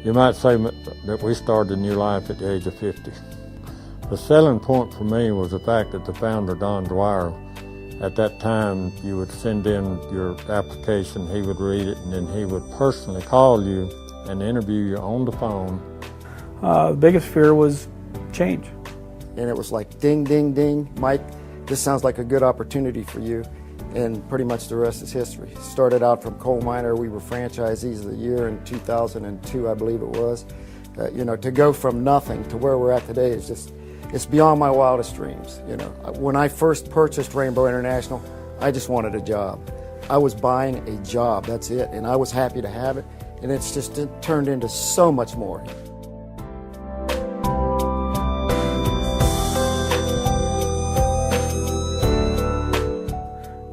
You might say that we started a new life at the age of 50. The selling point for me was the fact that the founder, Don Dwyer, at that time you would send in your application, he would read it, and then he would personally call you and interview you on the phone. The biggest fear was change. And it was like ding, ding, ding, Mike, this sounds like a good opportunity for you. And pretty much the rest is history. Started out from coal miner, we were franchisees of the year in 2002, I believe it was. You know, to go from nothing to where we're at today is just, it's beyond my wildest dreams. You know, when I first purchased Rainbow International, I just wanted a job. I was buying a job, that's it, and I was happy to have it, and it's just turned into so much more.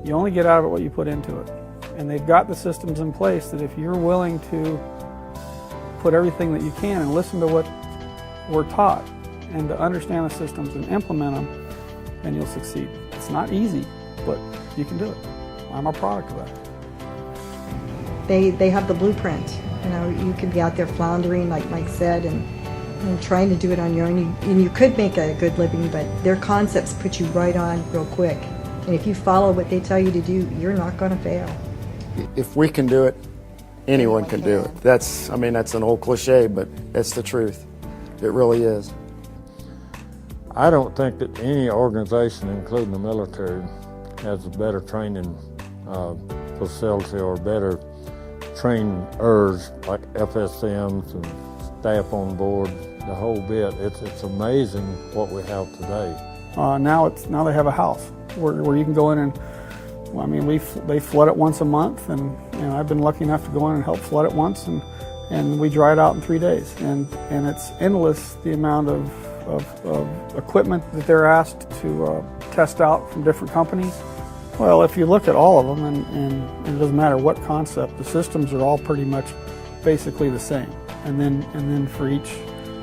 You only get out of it what you put into it. And they've got the systems in place that if you're willing to put everything that you can and listen to what we're taught and to understand the systems and implement them, then you'll succeed. It's not easy, but you can do it. I'm a product of that. They have the blueprint. You know, you could be out there floundering, like Mike said, and trying to do it on your own. And you could make a good living, but their concepts put you right on real quick. And if you follow what they tell you to do, you're not going to fail. If we can do it, anyone can do it. That's an old cliche, but it's the truth. It really is. I don't think that any organization, including the military, has a better training facility or better trainers like FSMs and staff on board, the whole bit. It's amazing what we have today. Now they have a house where you can go in and, well, I mean, they flood it once a month, and you know, I've been lucky enough to go in and help flood it once, and we dry it out in 3 days, and it's endless the amount of equipment that they're asked to test out from different companies. Well, if you look at all of them, and it doesn't matter what concept, the systems are all pretty much basically the same, and then for each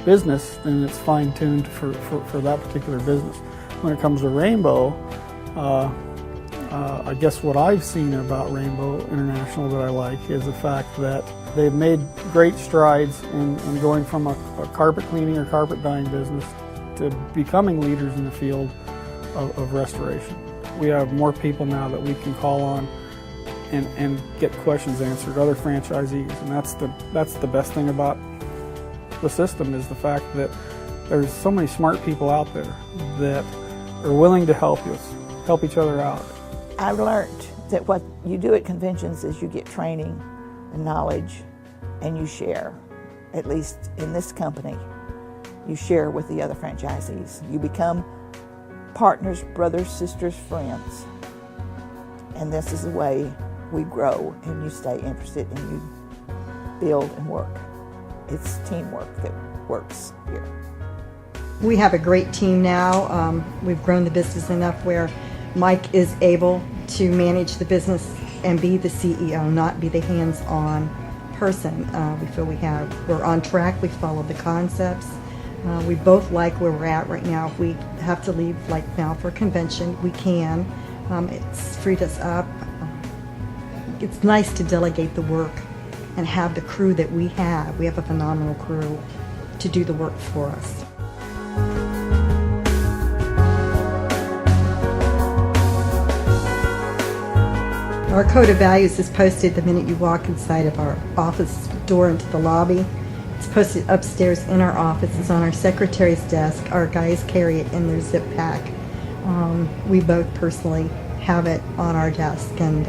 business, then it's fine-tuned for that particular business. When it comes to Rainbow, I guess what I've seen about Rainbow International that I like is the fact that they've made great strides in going from a carpet cleaning or carpet dyeing business to becoming leaders in the field of restoration. We have more people now that we can call on and get questions answered, other franchisees, and that's the best thing about the system, is the fact that there's so many smart people out there that are willing to help each other out. I've learned that what you do at conventions is you get training and knowledge, and you share. At least in this company, you share with the other franchisees. You become partners, brothers, sisters, friends. And this is the way we grow, and you stay interested, and you build and work. It's teamwork that works here. We have a great team now. We've grown the business enough where Mike is able to manage the business and be the CEO, not be the hands-on person. We feel we're on track. We follow the concepts. We both like where we're at right now. If we have to leave, like now, for a convention, we can. It's freed us up. It's nice to delegate the work and have the crew that we have. We have a phenomenal crew to do the work for us. Our code of values is posted the minute you walk inside of our office door into the lobby. It's posted upstairs in our office. It's on our secretary's desk. Our guys carry it in their zip pack. We both personally have it on our desk, and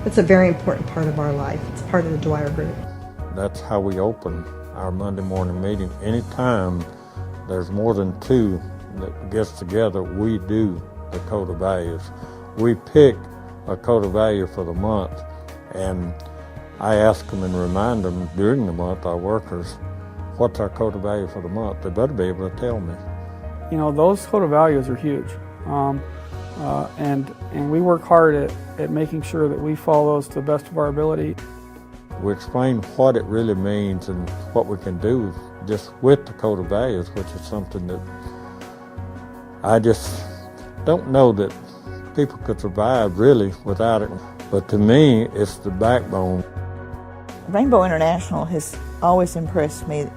it's a very important part of our life. It's part of the Dwyer Group. That's how we open our Monday morning meeting. Anytime there's more than two that gets together, we do the code of values. We pick a code of value for the month, and I ask them and remind them during the month, our workers, what's our code of value for the month. They better be able to tell me. You know, those code of values are huge, and we work hard at making sure that we follow those to the best of our ability. We explain what it really means and what we can do just with the code of values, which is something that I just don't know that people could survive really without it. But to me, it's the backbone. Rainbow International has always impressed me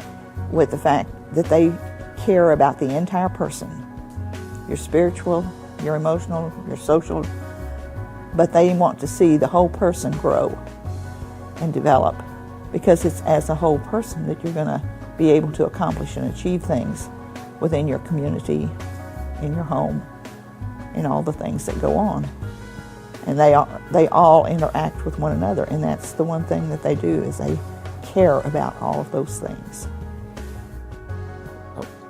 with the fact that they care about the entire person, your spiritual, your emotional, your social, but they want to see the whole person grow and develop, because it's as a whole person that you're going to be able to accomplish and achieve things within your community, in your home, and all the things that go on. And they all interact with one another, and that's the one thing that they do, is they care about all of those things.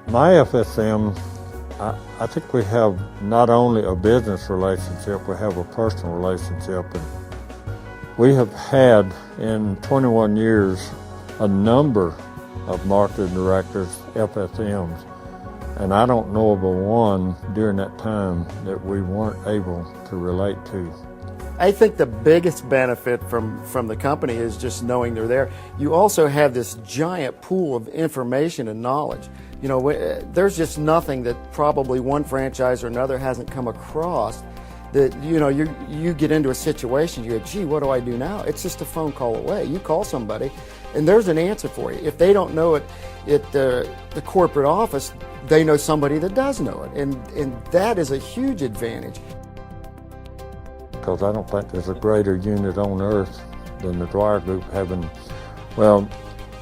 My FSM, I think we have not only a business relationship, we have a personal relationship. And we have had in 21 years a number of marketing directors, FSMs, and I don't know of a one during that time that we weren't able to relate to. I think the biggest benefit from the company is just knowing they're there. You also have this giant pool of information and knowledge. You know, there's just nothing that probably one franchise or another hasn't come across that, you know, you get into a situation, you go, gee, what do I do now? It's just a phone call away. You call somebody and there's an answer for you. If they don't know it at the corporate office, they know somebody that does know it. And that is a huge advantage. Because I don't think there's a greater unit on earth than the Dwyer Group having, well,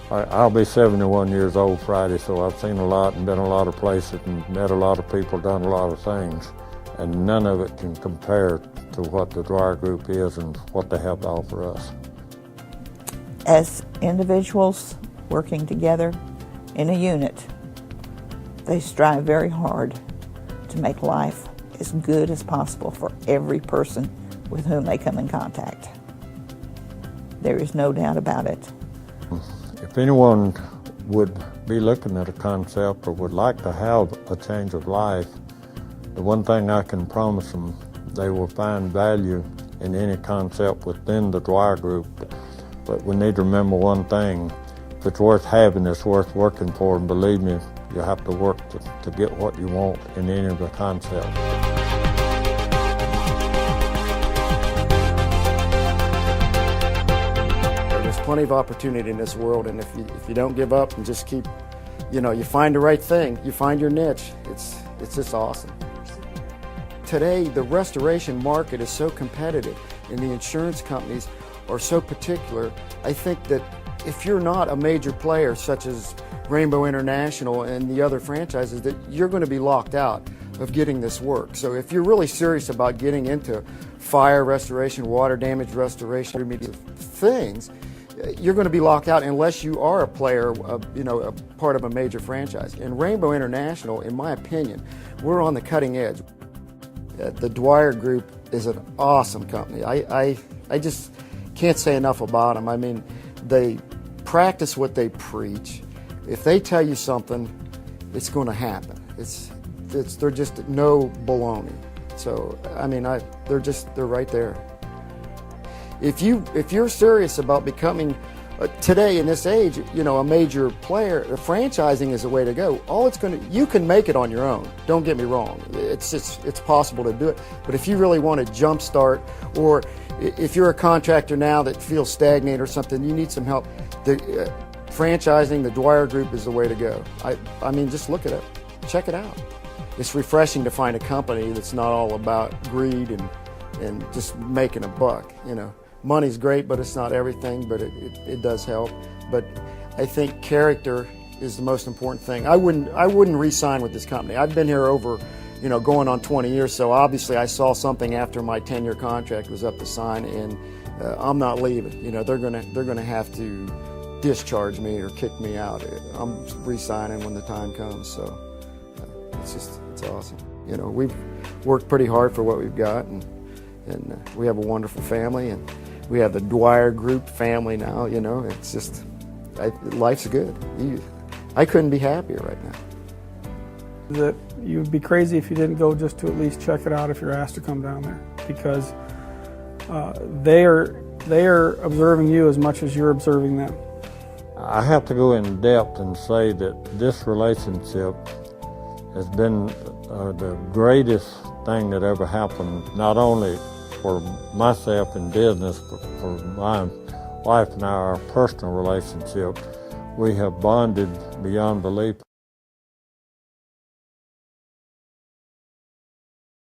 I'll be 71 years old Friday, so I've seen a lot and been a lot of places and met a lot of people, done a lot of things, and none of it can compare to what the Dwyer Group is and what they have to offer us. As individuals working together in a unit, they strive very hard to make life as good as possible for every person with whom they come in contact. There is no doubt about it. If anyone would be looking at a concept or would like to have a change of life, the one thing I can promise them, they will find value in any concept within the Dwyer Group. But we need to remember one thing: if it's worth having, it's worth working for, and believe me, you have to work to get what you want in any of the concepts. There's plenty of opportunity in this world, and if you don't give up and just keep, you know, you find the right thing, you find your niche, it's just awesome. Today, the restoration market is so competitive, and the insurance companies are so particular. I think that if you're not a major player such as Rainbow International and the other franchises, that you're going to be locked out of getting this work. So if you're really serious about getting into fire restoration, water damage restoration, remedial things, you're going to be locked out unless you are a player, you know, a part of a major franchise. And Rainbow International, in my opinion, we're on the cutting edge. The Dwyer Group is an awesome company. I just can't say enough about them. I mean, they practice what they preach. If they tell you something, it's going to happen. They're just no baloney. So I mean, they're right there. If you're serious about becoming today in this age, you know, a major player, franchising is the way to go. You can make it on your own. Don't get me wrong. It's possible to do it. But if you really want to jumpstart, or if you're a contractor now that feels stagnant or something, you need some help. Franchising the Dwyer Group is the way to go. I mean, just look at it. Check it out. It's refreshing to find a company that's not all about greed and just making a buck. You know, money's great, but it's not everything, but it does help. But I think character is the most important thing. I wouldn't re-sign with this company. I've been here over, you know, going on 20 years, so obviously I saw something after my 10-year contract was up to sign, and I'm not leaving. You know, they're gonna have to discharge me or kick me out. I'm re-signing when the time comes. So it's awesome. You know, we've worked pretty hard for what we've got, and we have a wonderful family, and we have the Dwyer Group family now. You know, it's just life's good. I couldn't be happier right now. That you'd be crazy if you didn't go just to at least check it out if you're asked to come down there, because they are observing you as much as you're observing them. I have to go in depth and say that this relationship has been the greatest thing that ever happened, not only for myself in business, but for my wife and our personal relationship. We have bonded beyond belief.